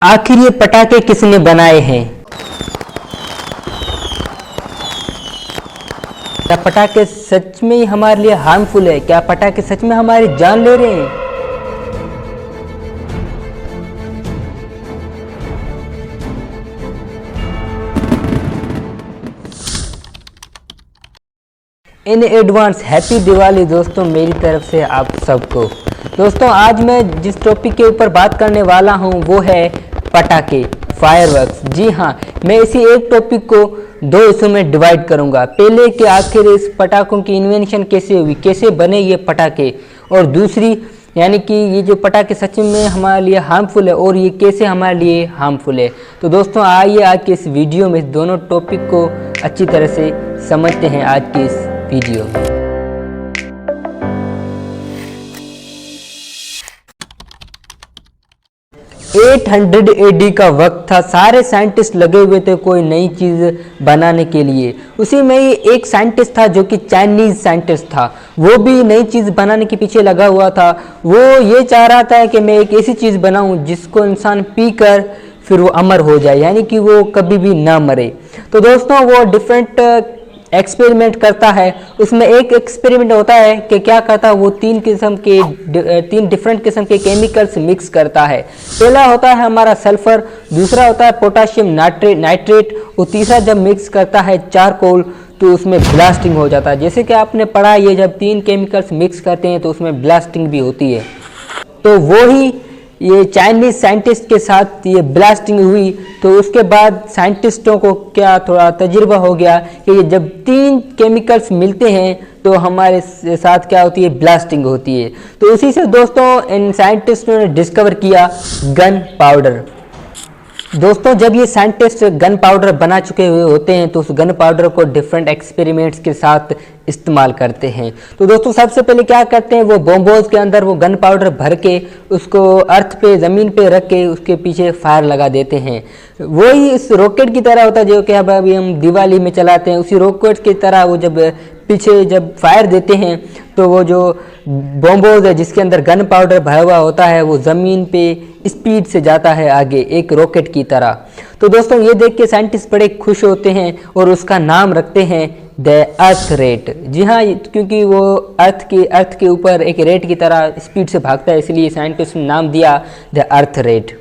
आखिर ये पटाखे किसने बनाए हैं? क्या पटाखे सच में ही हमारे लिए हार्मफुल है? क्या पटाखे सच में हमारी जान ले रहे हैं? इन एडवांस हैप्पी दिवाली दोस्तों मेरी तरफ से आप सबको। दोस्तों आज मैं जिस टॉपिक के ऊपर बात करने वाला हूं वो है पटाखे, फायरवर्क्स। जी हाँ, मैं इसी एक टॉपिक को दो हिस्सों में डिवाइड करूंगा। पहले कि आखिर इस पटाखों की इन्वेंशन कैसे हुई, कैसे बने ये पटाखे, और दूसरी यानी कि ये जो पटाखे सच में हमारे लिए हार्मफुल है और ये कैसे हमारे लिए हार्मफुल है। तो दोस्तों आइए आज के इस वीडियो में दोनों टॉपिक को अच्छी तरह से समझते हैं आज की इस वीडियो में। 800 AD का वक्त था, सारे साइंटिस्ट लगे हुए थे कोई नई चीज़ बनाने के लिए। उसी में ही एक साइंटिस्ट था जो कि चाइनीज साइंटिस्ट था, वो भी नई चीज़ बनाने के पीछे लगा हुआ था। वो ये चाह रहा था कि मैं एक ऐसी चीज़ बनाऊं जिसको इंसान पीकर फिर वो अमर हो जाए, यानी कि वो कभी भी ना मरे। तो दोस्तों वो डिफरेंट एक्सपेरिमेंट करता है। उसमें एक एक्सपेरिमेंट होता है कि क्या करता है वो तीन डिफरेंट किस्म के केमिकल्स मिक्स करता है। पहला होता है हमारा सल्फर, दूसरा होता है पोटाशियम नाइट्रेट, और तीसरा जब मिक्स करता है चारकोल तो उसमें ब्लास्टिंग हो जाता है। जैसे कि आपने पढ़ा, ये जब तीन केमिकल्स मिक्स करते हैं तो उसमें ब्लास्टिंग भी होती है। तो वो ही ये चाइनीज साइंटिस्ट के साथ ये ब्लास्टिंग हुई। तो उसके बाद साइंटिस्टों को क्या थोड़ा तजुर्बा हो गया कि ये जब तीन केमिकल्स मिलते हैं तो हमारे साथ क्या होती है, ब्लास्टिंग होती है। तो उसी से दोस्तों इन साइंटिस्टों ने डिस्कवर किया गन पाउडर। दोस्तों जब ये साइंटिस्ट गन पाउडर बना चुके हुए होते हैं तो उस गन पाउडर को डिफरेंट एक्सपेरिमेंट्स के साथ इस्तेमाल करते हैं। तो दोस्तों सबसे पहले क्या करते हैं, वो बॉम्बोज के अंदर वो गन पाउडर भर के उसको अर्थ पे, ज़मीन पे रख के उसके पीछे फायर लगा देते हैं। वही इस रॉकेट की तरह होता है जो कि अब अभी हम दिवाली में चलाते हैं। उसी रॉकेट की तरह वो जब पीछे जब फायर देते हैं तो वो जो बॉम्बोज है जिसके अंदर गन पाउडर भरा हुआ होता है वो ज़मीन पे स्पीड से जाता है आगे, एक रॉकेट की तरह। तो दोस्तों ये देख के साइंटिस्ट बड़े खुश होते हैं और उसका नाम रखते हैं द अर्थ रेट। जी हाँ, क्योंकि वो अर्थ के ऊपर एक रेट की तरह स्पीड से भागता है, इसलिए साइंटिस्ट ने नाम दिया द अर्थ रेट।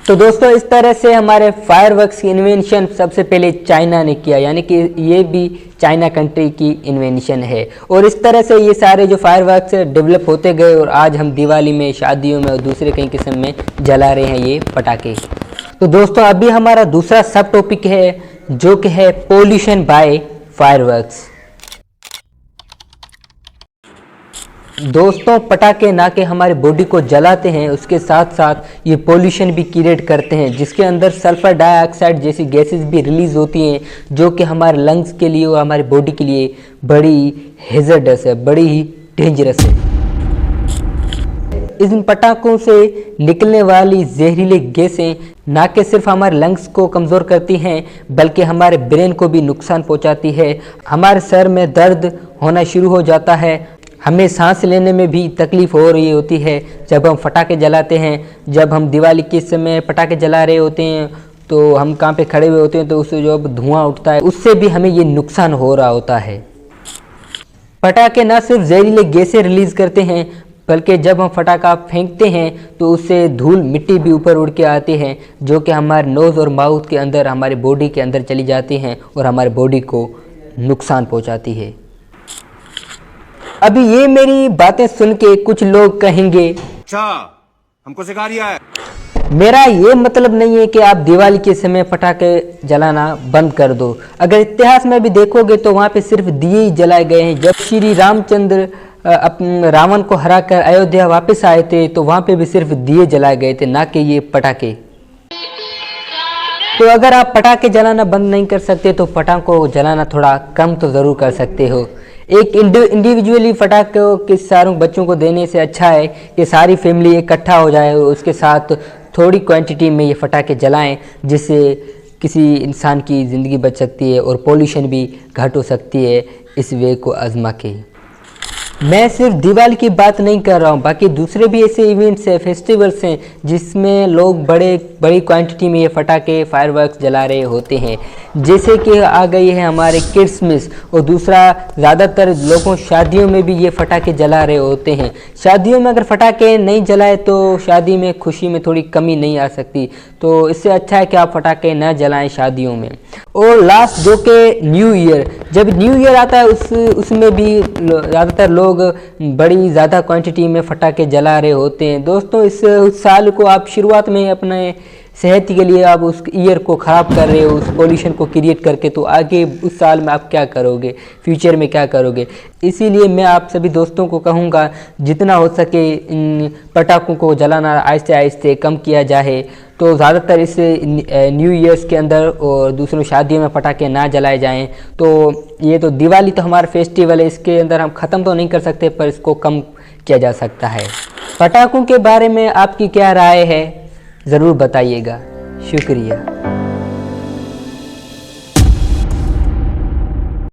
तो दोस्तों इस तरह से हमारे फायरवर्क्स की इन्वेंशन सबसे पहले चाइना ने किया, यानी कि ये भी चाइना कंट्री की इन्वेंशन है। और इस तरह से ये सारे जो फायरवर्क्स डेवलप होते गए और आज हम दिवाली में, शादियों में और दूसरे कई किस्म में जला रहे हैं ये पटाखे। तो दोस्तों अभी हमारा दूसरा सब टॉपिक है जो कि है पोल्यूशन बाय फायरवर्क्स। दोस्तों पटाखे ना के हमारे बॉडी को जलाते हैं, उसके साथ साथ ये पोल्यूशन भी क्रिएट करते हैं जिसके अंदर सल्फर डाइऑक्साइड जैसी गैसेस भी रिलीज होती हैं जो कि हमारे लंग्स के लिए और हमारे बॉडी के लिए बड़ी हैजर्डस है, बड़ी ही डेंजरस है। इन पटाखों से निकलने वाली जहरीली गैसें ना कि सिर्फ हमारे लंग्स को कमज़ोर करती हैं बल्कि हमारे ब्रेन को भी नुकसान पहुंचाती है। हमारे सर में दर्द होना शुरू हो जाता है, हमें सांस लेने में भी तकलीफ हो रही होती है जब हम पटाखे जलाते हैं। जब हम दिवाली के समय पटाखे जला रहे होते हैं तो हम कहाँ पे खड़े हुए होते हैं तो उससे जो धुआं उठता है उससे भी हमें ये नुकसान हो रहा होता है। पटाखे न सिर्फ जहरीले गैसें रिलीज करते हैं बल्कि जब हम फटाखा फेंकते हैं तो उससे धूल मिट्टी भी ऊपर उड़ के आती हैं जो कि हमारे नोज़ और माउथ के अंदर, हमारे बॉडी के अंदर चली जाती हैं और हमारे बॉडी को नुकसान पहुँचाती है। अभी ये मेरी बातें सुन के कुछ लोग कहेंगे, अच्छा हमको सिखा दिया है। मेरा ये मतलब नहीं है कि आप दिवाली के समय पटाखे जलाना बंद कर दो। अगर इतिहास में भी देखोगे तो वहाँ पे सिर्फ दिए ही जलाए गए हैं। जब श्री रामचंद्र रावण को हराकर अयोध्या वापस आए थे तो वहाँ पे भी सिर्फ दिए जलाए गए थे, ना कि ये पटाखे। तो अगर आप पटाखे जलाना बंद नहीं कर सकते तो पटाखों को जलाना थोड़ा कम तो ज़रूर कर सकते हो। एक इंडिविजुअली पटाखों के सारों बच्चों को देने से अच्छा है कि सारी फैमिली इकट्ठा हो जाए और उसके साथ थोड़ी क्वांटिटी में ये पटाखे जलाएं, जिससे किसी इंसान की ज़िंदगी बच सकती है और पोल्यूशन भी घट हो सकती है इस वे को आजमा के। मैं सिर्फ दिवाली की बात नहीं कर रहा हूँ, बाकी दूसरे भी ऐसे इवेंट्स हैं, फेस्टिवल्स हैं जिसमें लोग बड़ी क्वांटिटी में ये फटाके फायरवर्क्स जला रहे होते हैं। जैसे कि आ गई है हमारे क्रिसमस, और दूसरा ज़्यादातर लोगों शादियों में भी ये फटाके जला रहे होते हैं। शादियों में अगर फटाके नहीं जलाए तो शादी में खुशी में थोड़ी कमी नहीं आ सकती, तो इससे अच्छा है कि आप फटाके न जलाएं शादियों में। और लास्ट जो कि न्यू ईयर, जब न्यू ईयर आता है उसमें भी ज़्यादातर लोग बड़ी ज़्यादा क्वांटिटी में फटाके जला रहे होते हैं। दोस्तों, इस साल को आप शुरुआत में अपने सेहत के लिए आप उस ईयर को ख़राब कर रहे हो, उस पोल्यूशन को क्रिएट करके, तो आगे उस साल में आप क्या करोगे, फ्यूचर में क्या करोगे। इसीलिए मैं आप सभी दोस्तों को कहूँगा जितना हो सके इन पटाखों को जलाना आहिस्ते आहिस्ते कम किया जाए। तो ज़्यादातर इस न्यू ईयर्स के अंदर और दूसरों शादियों में पटाखे ना जलाए जाएं। तो ये तो दिवाली तो हमारा फेस्टिवल है, इसके अंदर हम ख़त्म तो नहीं कर सकते, पर इसको कम किया जा सकता है। पटाखों के बारे में आपकी क्या राय है, ज़रूर बताइएगा। शुक्रिया।